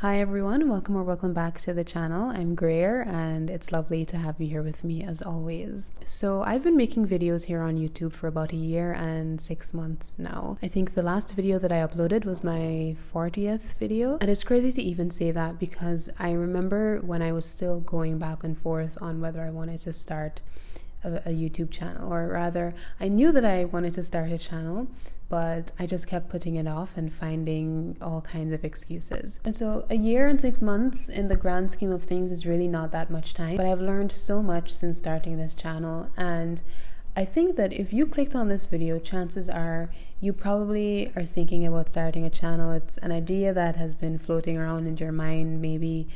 Hi everyone, welcome back to the channel. I'm Greer and it's lovely to have you here with me as always. So I've been making videos here on YouTube for about a year and 6 months now. I think the last video that I uploaded was my 40th video, and it's crazy to even say that because I remember when I was still going back and forth on whether I wanted to start a YouTube channel, or rather I knew that I wanted to start a channel, but I just kept putting it off and finding all kinds of excuses. And so a year and 6 months in the grand scheme of things is really not that much time, but I've learned so much since starting this channel. And I think that if you clicked on this video, chances are you probably are thinking about starting a channel. It's an idea that has been floating around in your mind maybe,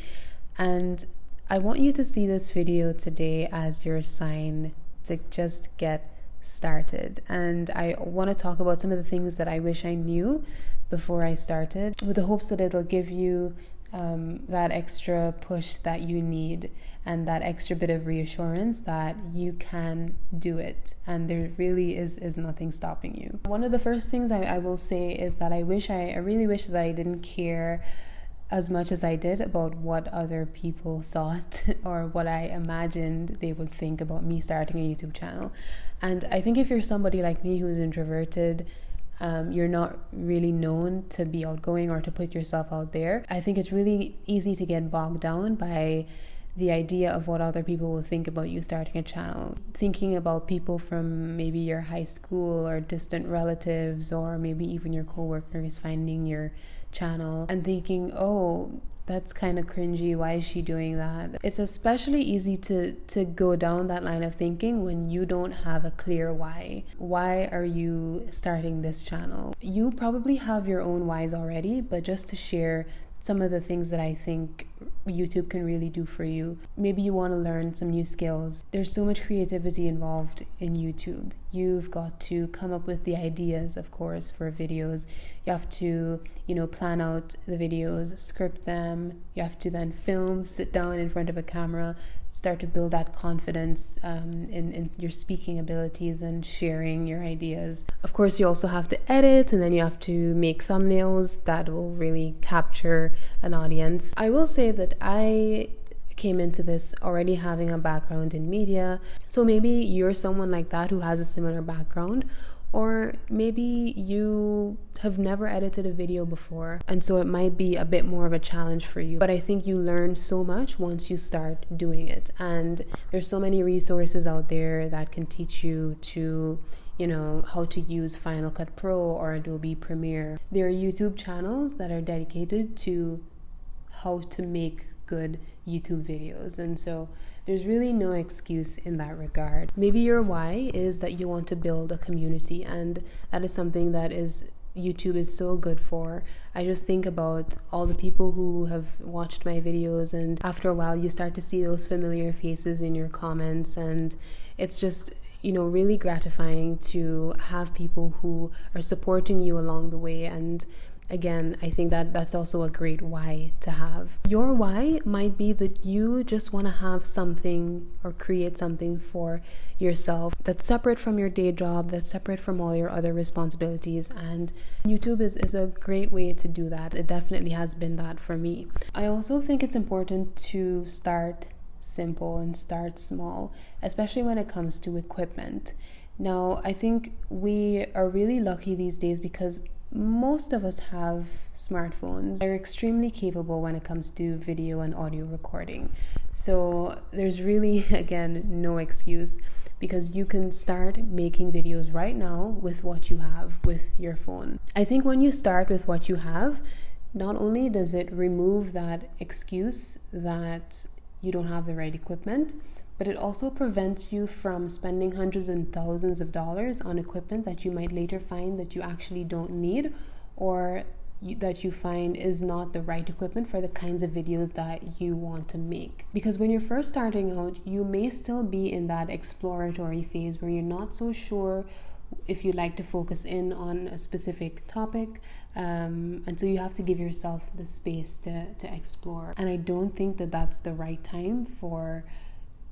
and I want you to see this video today as your sign to just get started. And I want to talk about some of the things that I wish I knew before I started, with the hopes that it'll give you that extra push that you need and that extra bit of reassurance that you can do it and there really is nothing stopping you. One of the first things I will say is that I really wish that I didn't care as much as I did about what other people thought or what I imagined they would think about me starting a YouTube channel. And I think if you're somebody like me who is introverted, you're not really known to be outgoing or to put yourself out there, I think it's really easy to get bogged down by the idea of what other people will think about you starting a channel. Thinking about people from maybe your high school or distant relatives, or maybe even your co-workers finding your channel and thinking, oh, that's kind of cringy, why is she doing that? It's especially easy to go down that line of thinking when you don't have a clear why. Why are you starting this channel? You probably have your own whys already, but just to share some of the things that I think YouTube can really do for you. Maybe you want to learn some new skills. There's so much creativity involved in YouTube. You've got to come up with the ideas, of course, for videos. You have to, plan out the videos, script them. You have to then film, sit down in front of a camera, start to build that confidence in your speaking abilities and sharing your ideas. Of course, you also have to edit, and then you have to make thumbnails that will really capture an audience. I will say that I came into this already having a background in media, so maybe you're someone like that who has a similar background, or maybe you have never edited a video before, and so it might be a bit more of a challenge for you. But I think you learn so much once you start doing it, and there's so many resources out there that can teach you to how to use Final Cut Pro or Adobe Premiere. There are YouTube channels that are dedicated to how to make good YouTube videos, and so there's really no excuse in that regard. Maybe your why is that you want to build a community, and that is something that YouTube is so good for. I just think about all the people who have watched my videos, and after a while you start to see those familiar faces in your comments, and it's just really gratifying to have people who are supporting you along the way. And again, I think that that's also a great why to have. Your why might be that you just want to have something or create something for yourself that's separate from your day job, that's separate from all your other responsibilities, and YouTube is a great way to do that. It definitely has been that for me. I also think it's important to start simple and start small, especially when it comes to equipment. Now, I think we are really lucky these days because most of us have smartphones. They're extremely capable when it comes to video and audio recording. So there's really, again, no excuse, because you can start making videos right now with what you have with your phone. I think when you start with what you have, not only does it remove that excuse that you don't have the right equipment, but it also prevents you from spending hundreds and thousands of dollars on equipment that you might later find that you actually don't need, or that you find is not the right equipment for the kinds of videos that you want to make. Because when you're first starting out, you may still be in that exploratory phase where you're not so sure if you'd like to focus in on a specific topic, and so you have to give yourself the space to explore. And I don't think that that's the right time for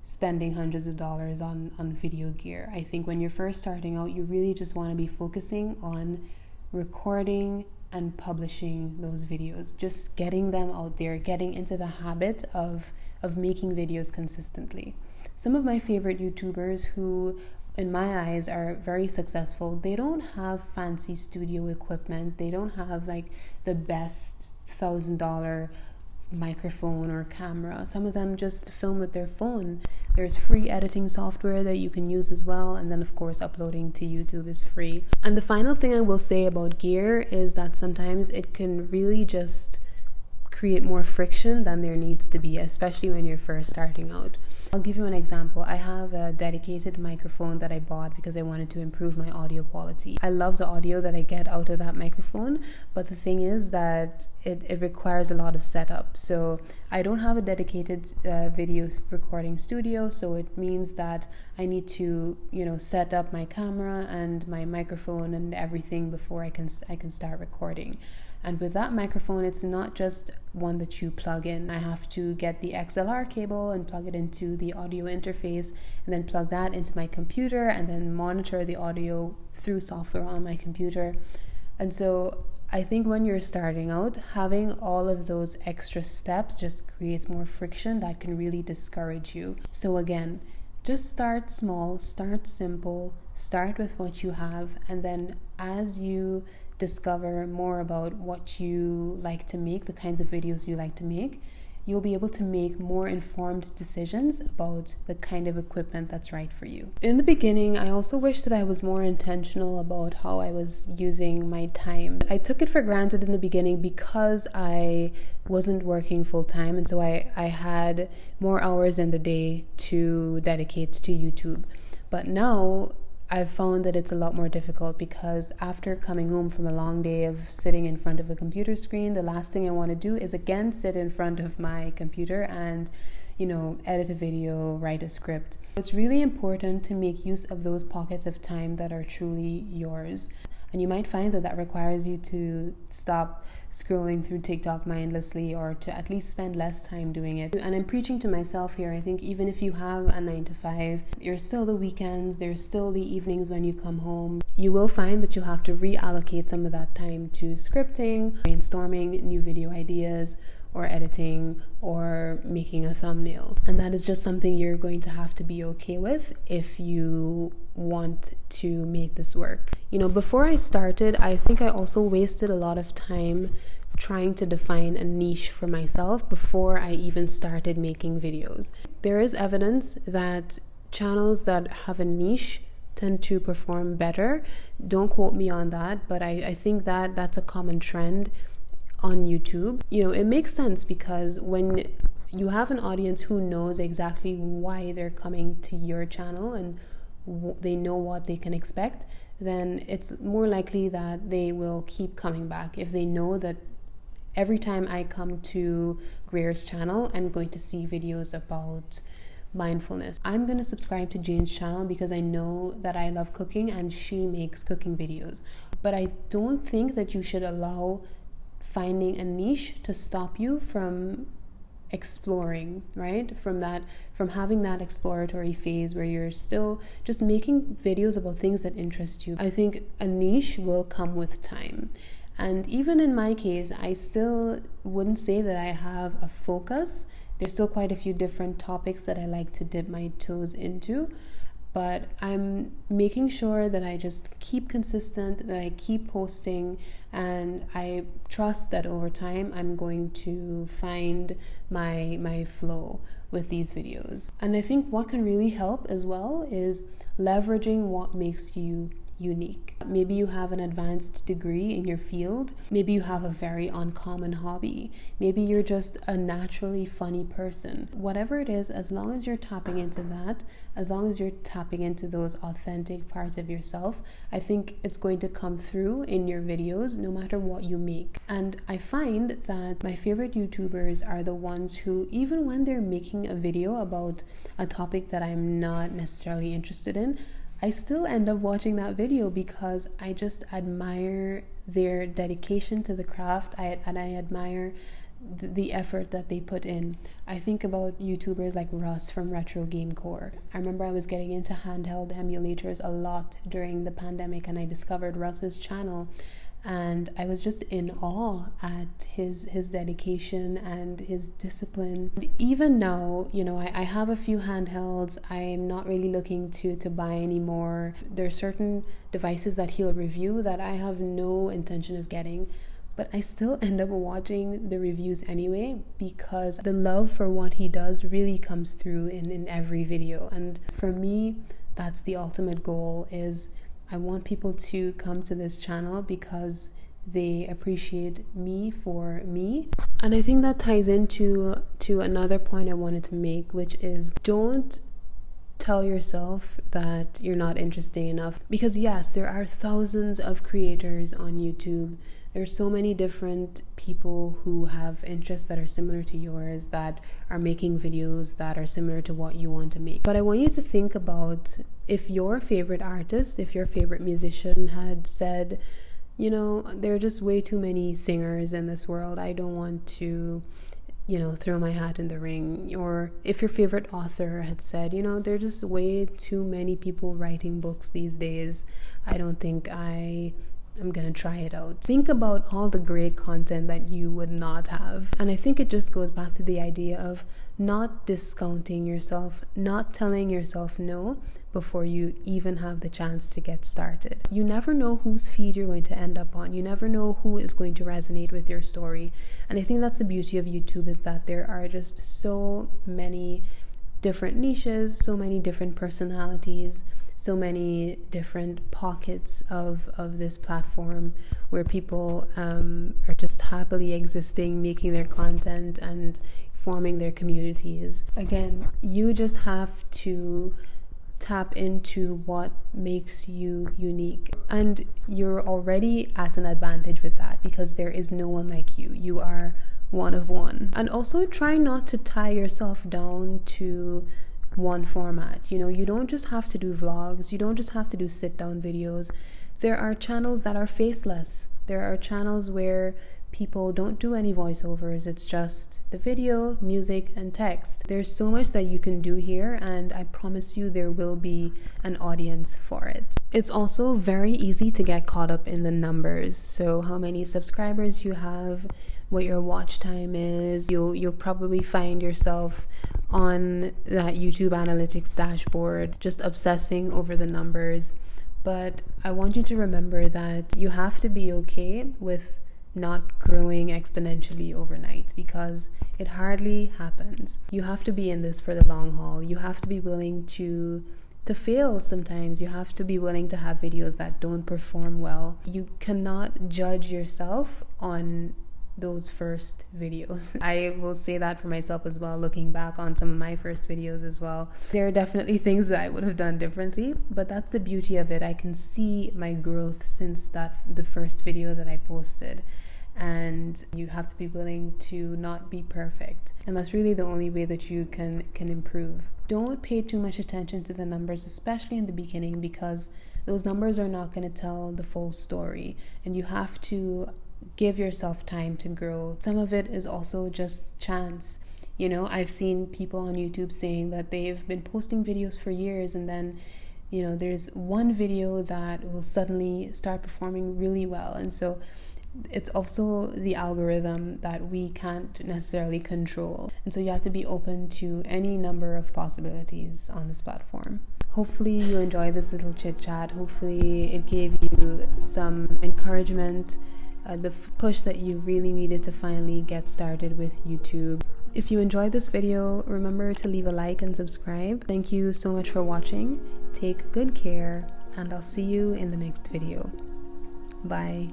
spending hundreds of dollars on video gear. I think when you're first starting out, you really just want to be focusing on recording and publishing those videos, just getting them out there, getting into the habit of making videos consistently. Some of my favorite YouTubers who in my eyes are very successful, they don't have fancy studio equipment, they don't have like the best $1,000 microphone or camera. Some of them just film with their phone. There's free editing software that you can use as well, and then of course uploading to YouTube is free. And the final thing I will say about gear is that sometimes it can really just create more friction than there needs to be, especially when you're first starting out. I'll give you an example. I have a dedicated microphone that I bought because I wanted to improve my audio quality. I love the audio that I get out of that microphone, but the thing is that it requires a lot of setup. So I don't have a dedicated video recording studio, so it means that I need to, set up my camera and my microphone and everything before I can start recording. And with that microphone, it's not just one that you plug in. I have to get the XLR cable and plug it into the audio interface, and then plug that into my computer, and then monitor the audio through software on my computer. And so I think when you're starting out, having all of those extra steps just creates more friction that can really discourage you. So again, just start small, start simple, start with what you have, and then as you discover more about what you like to make, the kinds of videos you like to make, you'll be able to make more informed decisions about the kind of equipment that's right for you. In the beginning, I also wish that I was more intentional about how I was using my time. I took it for granted in the beginning because I wasn't working full time, and so I had more hours in the day to dedicate to YouTube. But now I've found that it's a lot more difficult because after coming home from a long day of sitting in front of a computer screen, the last thing I want to do is again sit in front of my computer and, edit a video, write a script. It's really important to make use of those pockets of time that are truly yours. And you might find that requires you to stop scrolling through TikTok mindlessly, or to at least spend less time doing it. And I'm preaching to myself here. I think even if you have a 9 to 5, there's still the weekends, there's still the evenings when you come home. You will find that you'll have to reallocate some of that time to scripting, brainstorming new video ideas, or editing, or making a thumbnail. And that is just something you're going to have to be okay with if you want to make this work. Before I started, I think I also wasted a lot of time trying to define a niche for myself before I even started making videos. There is evidence that channels that have a niche tend to perform better. Don't quote me on that, but I think that that's a common trend on YouTube. It makes sense because when you have an audience who knows exactly why they're coming to your channel and they know what they can expect, then it's more likely that they will keep coming back. If they know that every time I come to Greer's channel, I'm going to see videos about mindfulness. I'm going to subscribe to Jane's channel because I know that I love cooking and she makes cooking videos. But I don't think that you should allow finding a niche to stop you from exploring, right? From having that exploratory phase where you're still just making videos about things that interest you. I think a niche will come with time. And even in my case, I still wouldn't say that I have a focus. There's still quite a few different topics that I like to dip my toes into. But I'm making sure that I just keep consistent, that I keep posting, and I trust that over time I'm going to find my flow with these videos. And I think what can really help as well is leveraging what makes you unique. Maybe you have an advanced degree in your field. Maybe you have a very uncommon hobby. Maybe you're just a naturally funny person. Whatever it is, as long as you're tapping into that, as long as you're tapping into those authentic parts of yourself, I think it's going to come through in your videos no matter what you make. And I find that my favorite YouTubers are the ones who, even when they're making a video about a topic that I'm not necessarily interested in, I still end up watching that video because I just admire their dedication to the craft, and I admire the effort that they put in. I think about YouTubers like Russ from Retro Game Core. I remember I was getting into handheld emulators a lot during the pandemic, and I discovered Russ's channel, and I was just in awe at his dedication and his discipline. And even now, you know, I have a few handhelds. I'm not really looking to buy anymore. There are certain devices that he'll review that I have no intention of getting, but I still end up watching the reviews anyway, because the love for what he does really comes through in every video. And for me, that's the ultimate goal, is I want people to come to this channel because they appreciate me for me. And I think that ties into another point I wanted to make, which is don't tell yourself that you're not interesting enough. Because yes, there are thousands of creators on YouTube. There's so many different people who have interests that are similar to yours, that are making videos that are similar to what you want to make. But I want you to think about, if your favorite artist, if your favorite musician had said, you know, there are just way too many singers in this world, I don't want to, you know, throw my hat in the ring. Or if your favorite author had said, you know, there are just way too many people writing books these days, I don't think I'm gonna try it out. Think about all the great content that you would not have. And I think it just goes back to the idea of not discounting yourself, not telling yourself no before you even have the chance to get started. You never know whose feed you're going to end up on. You never know who is going to resonate with your story. And I think that's the beauty of YouTube, is that there are just so many different niches, so many different personalities, so many different pockets of this platform where people are just happily existing, making their content and forming their communities. Again, you just have to tap into what makes you unique, and you're already at an advantage with that, because there is no one like you. You are one of one. And also try not to tie yourself down to one format. You know, you don't just have to do vlogs, you don't just have to do sit down videos. There are channels that are faceless. There are channels where people don't do any voiceovers. It's just the video, music, and text. There's so much that you can do here, and I promise you there will be an audience for it. It's also very easy to get caught up in the numbers. So how many subscribers you have, what your watch time is. You'll probably find yourself on that YouTube analytics dashboard just obsessing over the numbers. But I want you to remember that you have to be okay with not growing exponentially overnight, because it hardly happens. You have to be in this for the long haul. You have to be willing to fail sometimes. You have to be willing to have videos that don't perform well. You cannot judge yourself on those first videos. I will say that for myself as well, looking back on some of my first videos as well. There are definitely things that I would have done differently, but that's the beauty of it. I can see my growth since the first video that I posted. And you have to be willing to not be perfect, and that's really the only way that you can improve. Don't pay too much attention to the numbers, especially in the beginning, because those numbers are not going to tell the full story, and you have to give yourself time to grow. Some of it is also just chance. You know, I've seen people on YouTube saying that they've been posting videos for years, and then, you know, there's one video that will suddenly start performing really well. And so it's also the algorithm that we can't necessarily control. And so you have to be open to any number of possibilities on this platform. Hopefully you enjoyed this little chit chat. Hopefully it gave you some encouragement, the push that you really needed to finally get started with YouTube. If you enjoyed this video, remember to leave a like and subscribe. Thank you so much for watching. Take good care, and I'll see you in the next video. Bye.